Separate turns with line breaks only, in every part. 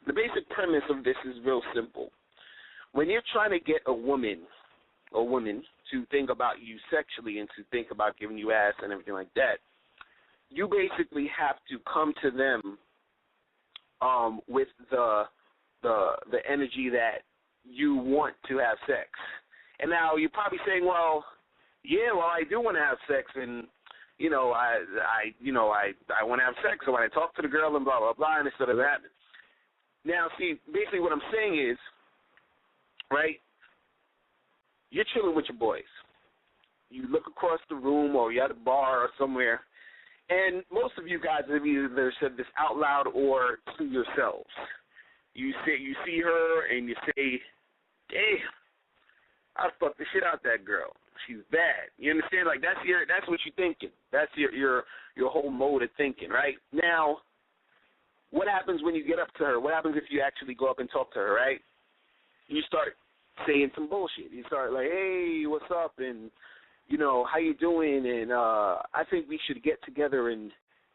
the basic premise of this is real simple. When you're trying to get a woman to think about you sexually and to think about giving you ass and everything like that, you basically have to come to them with the energy that you want to have sex. And now you're probably saying, well, I do want to have sex, and I want to have sex, so when I talk to the girl and blah blah blah, and it sort of happens. Now, see, basically what I'm saying is, right? You're chilling with your boys. You look across the room, or you're at a bar or somewhere, and most of you guys have either said this out loud or to yourselves. You see her, and you say, "Damn, I fucked the shit out that girl. She's bad." You understand? Like that's what you're thinking. That's your whole mode of thinking, right? Now, what happens when you get up to her? What happens if you actually go up and talk to her, right? You start saying some bullshit. You start like, "Hey, what's up?" and how you doing? And I think we should get together and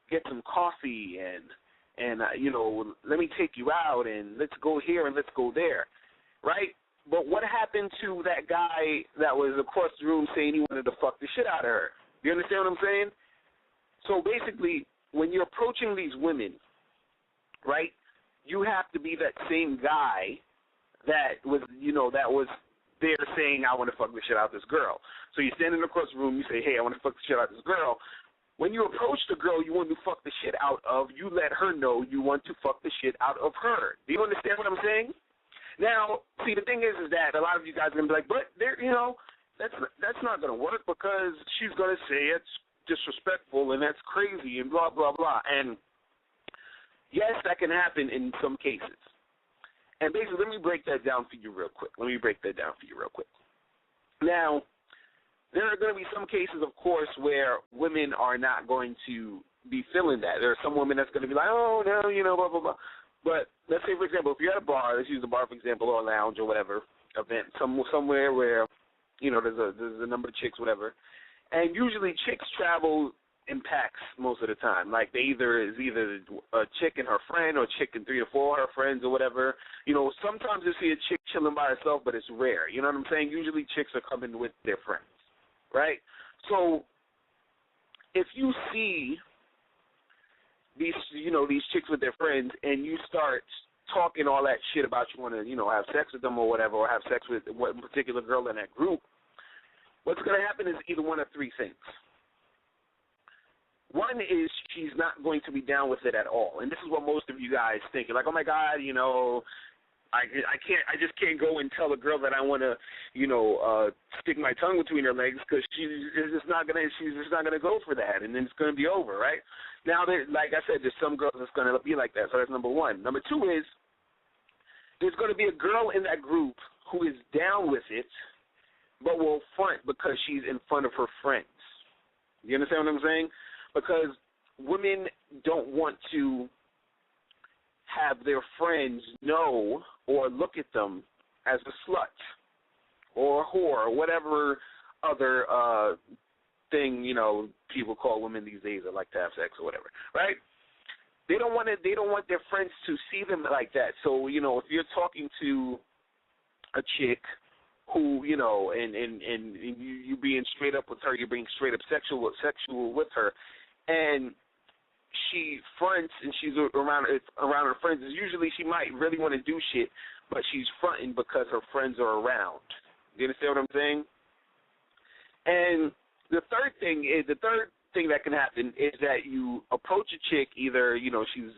get some coffee and let me take you out and let's go here and let's go there, right? But what happened to that guy that was across the room saying he wanted to fuck the shit out of her? You understand what I'm saying? So basically, when you're approaching these women, right, you have to be that same guy that was there saying, "I want to fuck the shit out of this girl." So you're standing across the room, you say, "Hey, I want to fuck the shit out of this girl." When you approach the girl you want to fuck the shit out of, you let her know you want to fuck the shit out of her. Do you understand what I'm saying? Now, see, the thing is that a lot of you guys are going to be like, but there, that's not going to work because she's going to say it's disrespectful and that's crazy and blah, blah, blah. And yes, that can happen in some cases. And basically, let me break that down for you real quick. Now, there are going to be some cases, of course, where women are not going to be feeling that. There are some women that's going to be like, "Oh, no, blah, blah, blah." But let's say, for example, if you're at a bar, let's use a bar, for example, or a lounge or whatever, event, somewhere where, there's a number of chicks, whatever. And usually chicks travel in packs most of the time. Like is either a chick and her friend or a chick and 3 or 4 of her friends or whatever. Sometimes you see a chick chilling by herself, but it's rare. You know what I'm saying? Usually chicks are coming with their friends, right? So if you see these chicks with their friends and you start talking all that shit about you want to, have sex with them or whatever, or have sex with one particular girl in that group, what's going to happen is either one of 3 things. One is she's not going to be down with it at all. And this is what most of you guys think. You're like, "Oh my God, I just can't go and tell a girl that I want to, stick my tongue between her legs because she's just not gonna go for that, and then it's gonna be over, right?" Now, like I said, there's some girls that's gonna be like that. So that's number one. Number two is there's gonna be a girl in that group who is down with it, but will front because she's in front of her friends. You understand what I'm saying? Because women don't want to have their friends know or look at them as a slut or a whore or whatever other thing, people call women these days that like to have sex or whatever, right? They don't want their friends to see them like that. So, if you're talking to a chick who, and you being straight up with her, you're being straight up sexual with her, and she fronts and she's around her friends, usually she might really want to do shit, but she's fronting because her friends are around. You understand what I'm saying? And the third thing that can happen is that you approach a chick, either, she's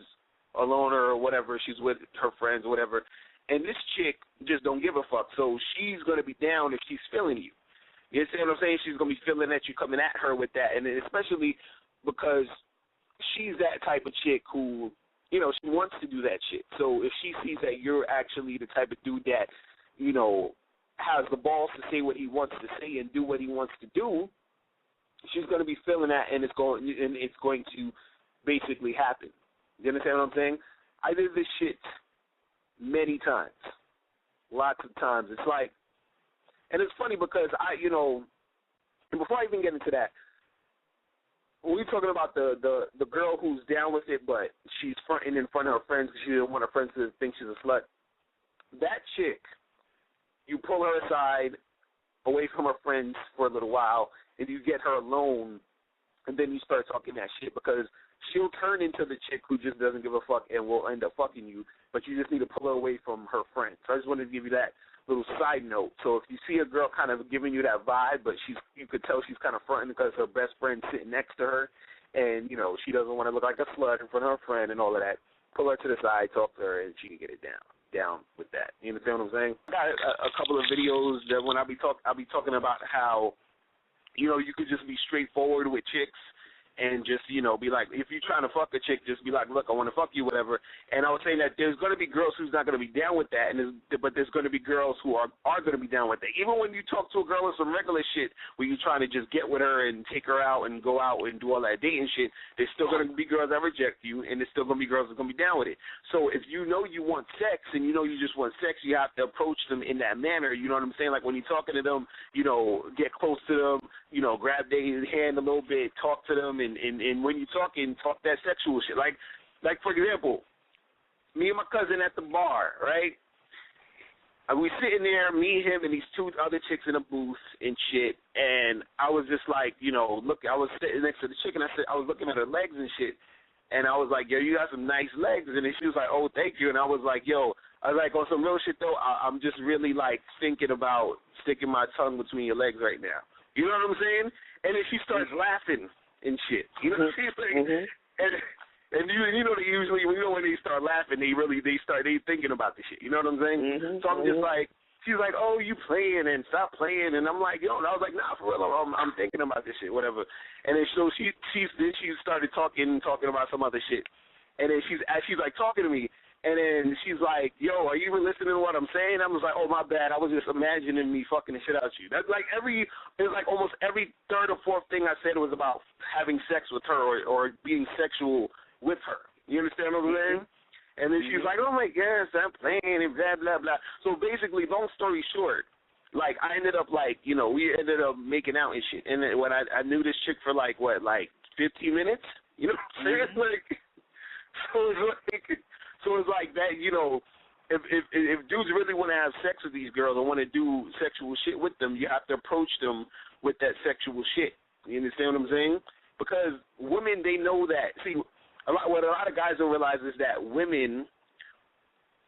a loner or whatever, she's with her friends or whatever, and this chick just don't give a fuck, so she's going to be down if she's feeling you. You understand what I'm saying? She's going to be feeling that you coming at her with that, and especially because she's that type of chick who, she wants to do that shit. So if she sees that you're actually the type of dude that, has the balls to say what he wants to say and do what he wants to do, she's going to be feeling that, and it's going to basically happen. You understand what I'm saying? I did this shit many times, lots of times. It's like, and it's funny because and before I even get into that, when we're talking about the girl who's down with it, but she's fronting in front of her friends because she doesn't want her friends to think she's a slut. That chick, you pull her aside, away from her friends for a little while, and you get her alone, and then you start talking that shit because she'll turn into the chick who just doesn't give a fuck and will end up fucking you, but you just need to pull her away from her friends. So I just wanted to give you that little side note. So if you see a girl kind of giving you that vibe, but you could tell she's kind of fronting because her best friend's sitting next to her, and, you know, she doesn't want to look like a slut in front of her friend and all of that, pull her to the side, talk to her, and she can get it down with that. You understand what I'm saying? I got a couple of videos that when I'll be talking about how, you know, you could just be straightforward with chicks and just, you know, be like, if you're trying to fuck a chick, just be like, look, I want to fuck you, whatever. And I was saying that there's going to be girls who's not going to be down with that, but there's going to be girls who are going to be down with that. Even when you talk to a girl with some regular shit where you're trying to just get with her and take her out and go out and do all that dating shit, there's still going to be girls that reject you, and there's still going to be girls that are going to be down with it. So if you know you want sex and you know you just want sex, you have to approach them in that manner. You know what I'm saying? Like when you're talking to them, you know, get close to them, you know, grab their hand a little bit, talk to them, and when you're talking, talk that sexual shit. Like for example, me and my cousin at the bar, right? We sitting there, me, him, and these two other chicks in a booth and shit, and I was just like, you know, look, I was sitting next to the chick, and I was looking at her legs and shit, and I was like, yo, you got some nice legs, and then she was like, oh, thank you, and I was like, yo, I was like, on some real shit, though, I'm just really, like, thinking about sticking my tongue between your legs right now. You know what I'm saying? And then she starts laughing and shit. You know what I'm saying? And you know they usually, you know, when they start laughing, they thinking about the shit. You know what I'm saying? So I'm just like, she's like, oh, you playing and stop playing, and I'm like, yo, and I was like, nah, for real, I'm thinking about this shit, whatever. And then so she started talking about some other shit, and then she's like talking to me. And then she's like, yo, are you even listening to what I'm saying? I was like, oh, my bad. I was just imagining me fucking the shit out of you. That's like it was like almost every third or fourth thing I said was about having sex with her or being sexual with her. You understand what I'm saying? And then she's like, oh, my gosh, I'm playing and blah, blah, blah. So basically, long story short, like I ended up like, you know, we ended up making out and shit. And then when I knew this chick for like, what, like 15 minutes? You know what I'm saying? Like, so it's like that, you know, if dudes really want to have sex with these girls or want to do sexual shit with them, you have to approach them with that sexual shit. You understand what I'm saying? Because women, they know that. See, what a lot of guys don't realize is that women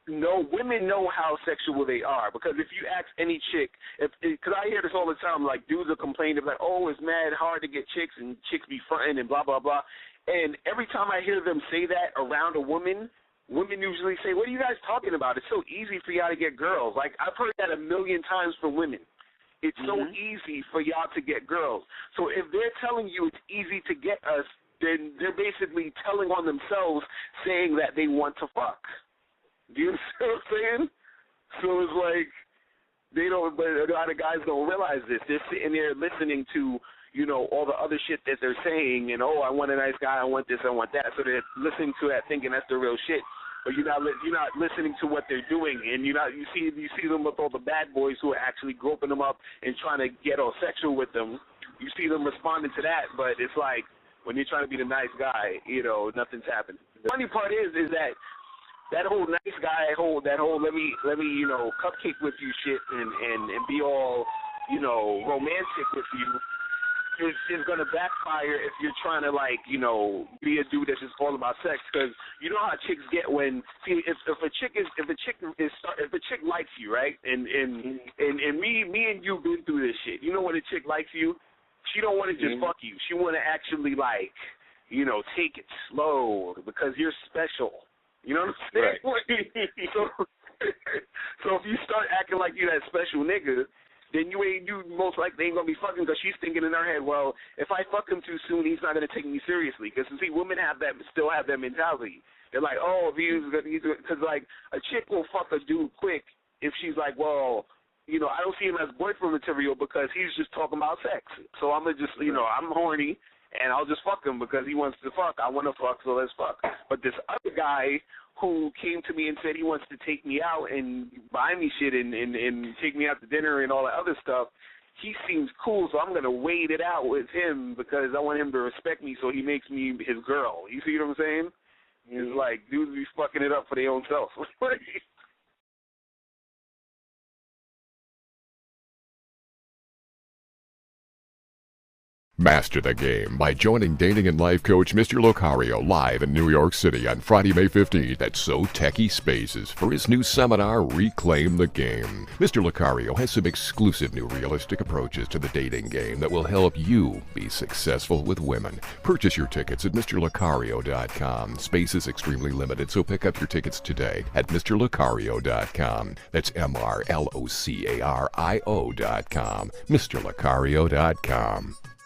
know how sexual they are. Because if you ask any chick, because I hear this all the time, like dudes are complaining, like, oh, it's mad hard to get chicks and chicks be fronting and blah, blah, blah. And every time I hear them say that around a women usually say, what are you guys talking about? It's so easy for y'all to get girls. Like, I've heard that 1 million times from women. It's so easy for y'all to get girls. So if they're telling you it's easy to get us, then they're basically telling on themselves, saying that they want to fuck. Do you understand what I'm saying? So it's like, but a lot of guys don't realize this. They're sitting there listening to, you know, all the other shit that they're saying, and, oh, I want a nice guy, I want this, I want that. So they're listening to that thinking that's the real shit. But you're not listening to what they're doing, and you see them with all the bad boys who are actually groping them up and trying to get all sexual with them. You see them responding to that, but it's like when you're trying to be the nice guy, you know, nothing's happening. The funny part is that whole nice guy, that whole let me you know cupcake with you shit and be all, you know, romantic with you. Is going to backfire if you're trying to, like, you know, be a dude that's just all about sex. Because you know how chicks get when, see, if a chick likes you, right? And me and you been through this shit. You know when a chick likes you, she don't want to just fuck you. She want to actually, like, you know, take it slow because you're special. You know what I'm saying? Right. So if you start acting like you that special nigga, then you most likely ain't going to be fucking because she's thinking in her head, well, if I fuck him too soon, he's not going to take me seriously. Because, see, women still have that mentality. They're like, oh, because, like, a chick will fuck a dude quick if she's like, well, you know, I don't see him as boyfriend material because he's just talking about sex. So I'm going to just, you know, I'm horny, and I'll just fuck him because he wants to fuck. I want to fuck, so let's fuck. But this other guy who came to me and said he wants to take me out and buy me shit and take me out to dinner and all that other stuff, he seems cool, so I'm going to wait it out with him because I want him to respect me so he makes me his girl. You see what I'm saying? It's like dudes be fucking it up for their own self.
Master the game by joining dating and life coach Mr. Locario live in New York City on Friday, May 15th at So Techie Spaces for his new seminar, Reclaim the Game. Mr. Locario has some exclusive new realistic approaches to the dating game that will help you be successful with women. Purchase your tickets at MrLocario.com. Space is extremely limited, so pick up your tickets today at MrLocario.com. That's MrLocario.com. MrLocario.com.